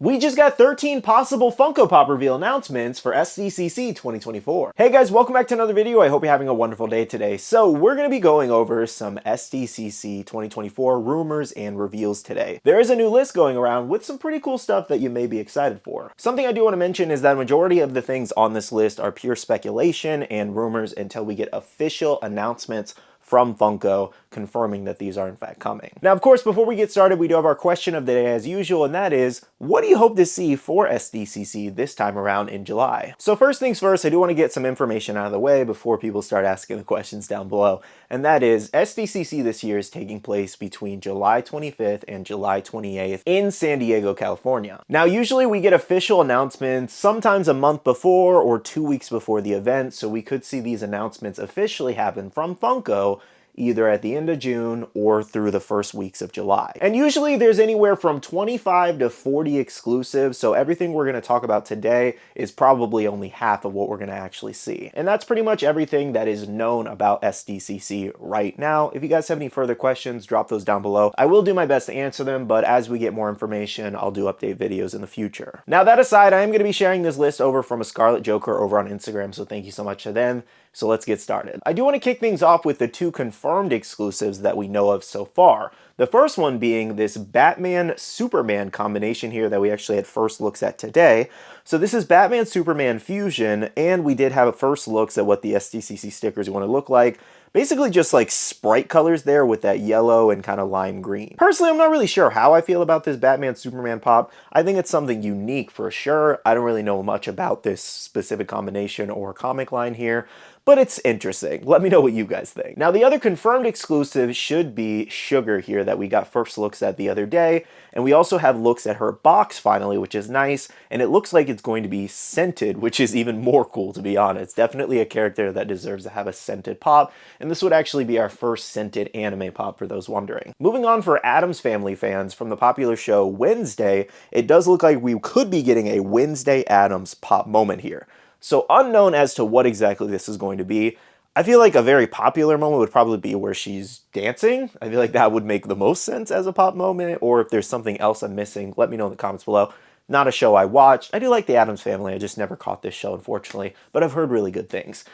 We just got 13 possible Funko Pop reveal announcements for SDCC 2024. Hey guys, welcome back to another video. I hope you're having a wonderful day today. So we're going to be going over some SDCC 2024 rumors and reveals today. There is a new list going around with some pretty cool stuff that you may be excited for. Something I do want to mention is that majority of the things on this list are pure speculation and rumors until we get official announcements from Funko confirming that these are in fact coming. Now, of course, before we get started, we do have our question of the day as usual, and that is, what do you hope to see for SDCC this time around in July? So first things first, I do want to get some information out of the way before people start asking the questions down below, and that is, SDCC this year is taking place between July 25th and July 28th in San Diego, California. Now, usually we get official announcements sometimes a month before or 2 weeks before the event, so we could see these announcements officially happen from Funko either at the end of June or through the first weeks of July. And usually there's anywhere from 25 to 40 exclusives, so everything we're going to talk about today is probably only half of what we're going to actually see. And that's pretty much everything that is known about SDCC right now. If you guys have any further questions, drop those down below. I will do my best to answer them, but as we get more information, I'll do update videos in the future. Now that aside, I am going to be sharing this list over from a Scarlet Joker over on Instagram, so thank you so much to them. So let's get started. I do want to kick things off with the two confirmed exclusives that we know of so far. The first one being this Batman-Superman combination here that we actually had first looks at today. So this is Batman-Superman Fusion, and we did have first looks at what the SDCC stickers want to look like. Basically just like sprite colors there with that yellow and kind of lime green. Personally, I'm not really sure how I feel about this Batman-Superman pop. I think it's something unique for sure. I don't really know much about this specific combination or comic line here, but it's interesting. Let me know what you guys think. Now, the other confirmed exclusive should be Sugar here that we got first looks at the other day, and we also have looks at her box finally, which is nice, and it looks like it's going to be scented, which is even more cool, to be honest. Definitely a character that deserves to have a scented pop, and this would actually be our first scented anime pop for those wondering. Moving on for Addams Family fans, from the popular show Wednesday, it does look like we could be getting a Wednesday Addams pop moment here. So unknown as to what exactly this is going to be. I feel like a very popular moment would probably be where she's dancing. I feel like that would make the most sense as a pop moment, or if there's something else I'm missing, let me know in the comments below. Not a show I watched. I do like the Addams Family. I just never caught this show, unfortunately, but I've heard really good things.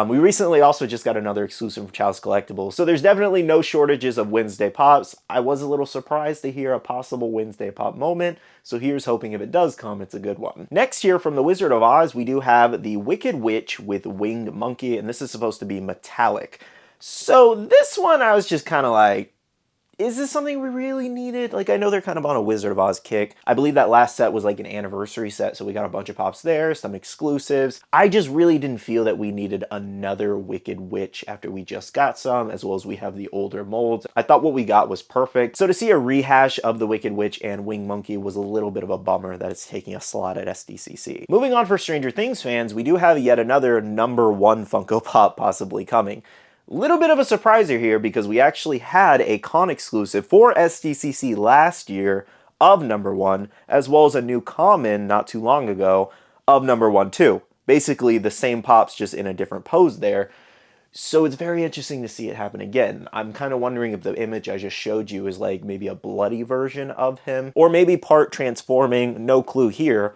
We recently also just got another exclusive from Child's Collectibles, so there's definitely no shortages of Wednesday pops. I was a little surprised to hear a possible Wednesday pop moment, so here's hoping if it does come, it's a good one. Next here from The Wizard of Oz, we do have the Wicked Witch with Winged Monkey, and this is supposed to be metallic. So this one I was just kind of like, is this something we really needed? Like, I know they're kind of on a Wizard of Oz kick. I believe that last set was like an anniversary set, so we got a bunch of pops there, some exclusives. I just really didn't feel that we needed another Wicked Witch after we just got some, as well as we have the older molds. I thought what we got was perfect. So to see a rehash of the Wicked Witch and Winged Monkey was a little bit of a bummer that it's taking a slot at SDCC. Moving on for Stranger Things fans, we do have yet another #1 Funko Pop possibly coming. Little bit of a surpriser here because we actually had a con exclusive for SDCC last year of #1, as well as a new common not too long ago of #1 too. Basically the same pops, just in a different pose there. So it's very interesting to see it happen again. I'm kind of wondering if the image I just showed you is like maybe a bloody version of him, or maybe part transforming, no clue here.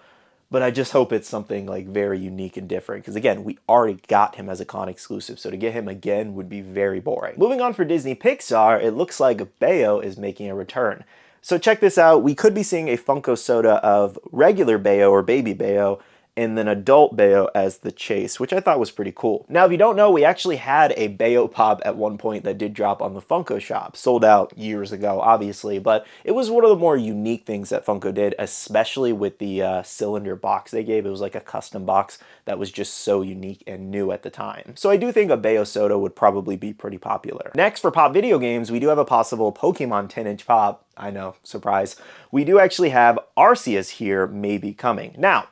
But I just hope it's something like very unique and different, because again, we already got him as a con exclusive, so to get him again would be very boring. Moving on for Disney Pixar, it looks like Bayo is making a return. So check this out, we could be seeing a Funko Soda of regular Bayo or baby Bayo, and then adult Bayo as the chase, which I thought was pretty cool. Now, if you don't know, we actually had a Bayo pop at one point that did drop on the Funko shop. Sold out years ago, obviously, but it was one of the more unique things that Funko did, especially with the cylinder box they gave. It was like a custom box that was just so unique and new at the time. So I do think a Bayo soda would probably be pretty popular. Next, for pop video games, we do have a possible Pokemon 10-inch pop. I know, surprise. We do actually have Arceus here maybe coming. Now,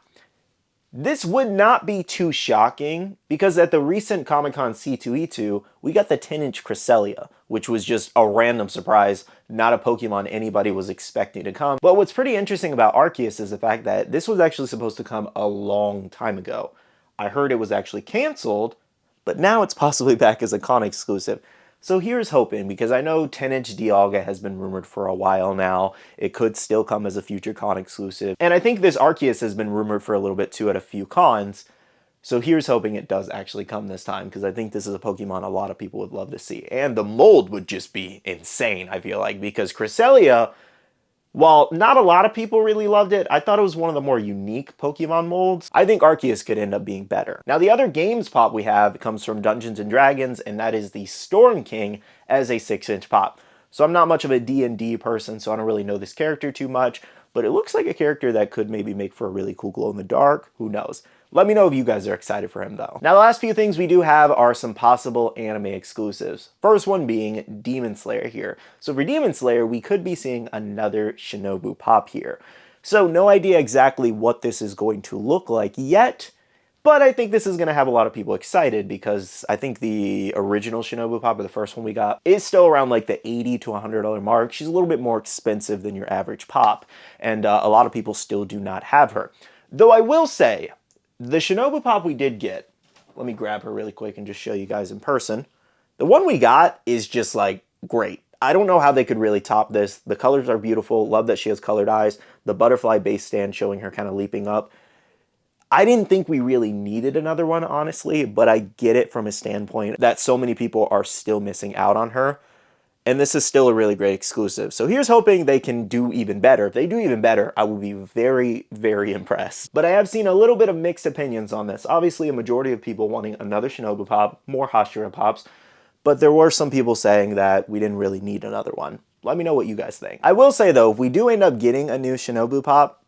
this would not be too shocking, because at the recent Comic-Con C2E2, we got the 10-inch Cresselia, which was just a random surprise, not a Pokemon anybody was expecting to come. But what's pretty interesting about Arceus is the fact that this was actually supposed to come a long time ago. I heard it was actually canceled, but now it's possibly back as a con exclusive. So here's hoping, because I know 10-inch Dialga has been rumored for a while now. It could still come as a future con exclusive. And I think this Arceus has been rumored for a little bit too at a few cons. So here's hoping it does actually come this time, because I think this is a Pokemon a lot of people would love to see. And the mold would just be insane, I feel like, because Cresselia, while not a lot of people really loved it, I thought it was one of the more unique Pokemon molds. I think Arceus could end up being better. Now, the other games pop we have comes from Dungeons & Dragons, and that is the Storm King as a 6-inch pop. So I'm not much of a D&D person, so I don't really know this character too much, but it looks like a character that could maybe make for a really cool glow-in-the-dark. Who knows? Let me know if you guys are excited for him, though. Now, the last few things we do have are some possible anime exclusives. First one being Demon Slayer here. So for Demon Slayer, we could be seeing another Shinobu pop here. So no idea exactly what this is going to look like yet, but I think this is going to have a lot of people excited, because I think the original Shinobu pop, or the first one we got, is still around like the $80 to $100 mark. She's a little bit more expensive than your average pop, and a lot of people still do not have her. Though I will say, the Shinobu pop we did get, let me grab her really quick and just show you guys in person. The one we got is just like great. I don't know how they could really top this. The colors are beautiful. Love that she has colored eyes. The butterfly base stand showing her kind of leaping up. I didn't think we really needed another one, honestly, but I get it from a standpoint that so many people are still missing out on her. And this is still a really great exclusive. So here's hoping they can do even better. If they do even better, I will be very, very impressed. But I have seen a little bit of mixed opinions on this. Obviously, a majority of people wanting another Shinobu pop, more Hashira pops, but there were some people saying that we didn't really need another one. Let me know what you guys think. I will say, though, if we do end up getting a new Shinobu pop,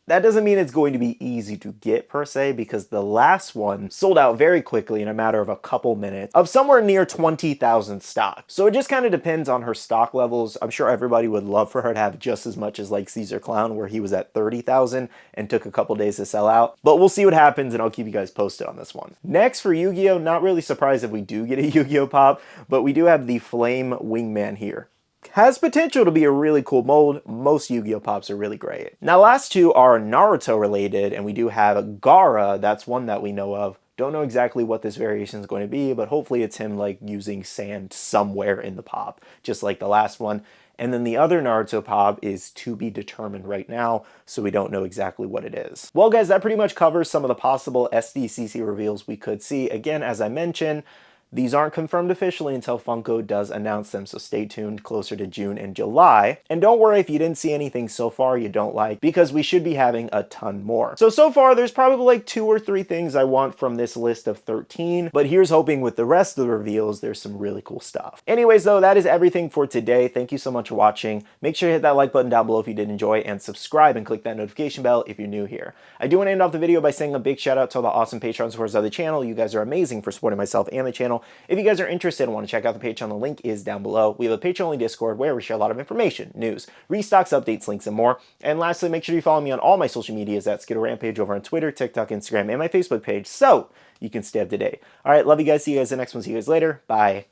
that doesn't mean it's going to be easy to get per se, because the last one sold out very quickly in a matter of a couple minutes of somewhere near 20,000 stock. So it just kind of depends on her stock levels. I'm sure everybody would love for her to have just as much as like Caesar Clown, where he was at 30,000 and took a couple days to sell out. But we'll see what happens, and I'll keep you guys posted on this one. Next, for Yu-Gi-Oh!, not really surprised if we do get a Yu-Gi-Oh! Pop, but we do have the Flame Wingman here. Has potential to be a really cool mold. Most Yu-Gi-Oh! Pops are really great. Now, last two are Naruto related, and we do have Gaara. That's one that we know of. Don't know exactly what this variation is going to be, but hopefully it's him like using sand somewhere in the pop, just like the last one. And then the other Naruto pop is to be determined right now, so we don't know exactly what it is. Well, guys, that pretty much covers some of the possible SDCC reveals we could see. Again, as I mentioned, these aren't confirmed officially until Funko does announce them, so stay tuned closer to June and July. And don't worry if you didn't see anything so far you don't like, because we should be having a ton more. So far, there's probably like 2 or 3 things I want from this list of 13, but here's hoping with the rest of the reveals, there's some really cool stuff. Anyways, though, that is everything for today. Thank you so much for watching. Make sure to hit that like button down below if you did enjoy, and subscribe and click that notification bell if you're new here. I do want to end off the video by saying a big shout out to all the awesome patrons supporters of the channel. You guys are amazing for supporting myself and the channel. If you guys are interested and want to check out the Patreon, the link is down below. We have a Patreon-only Discord where we share a lot of information, news, restocks, updates, links, and more. And lastly, make sure you follow me on all my social medias at SkittleRampage over on Twitter, TikTok, Instagram, and my Facebook page, so you can stay up to date. All right, love you guys. See you guys in the next one. See you guys later. Bye.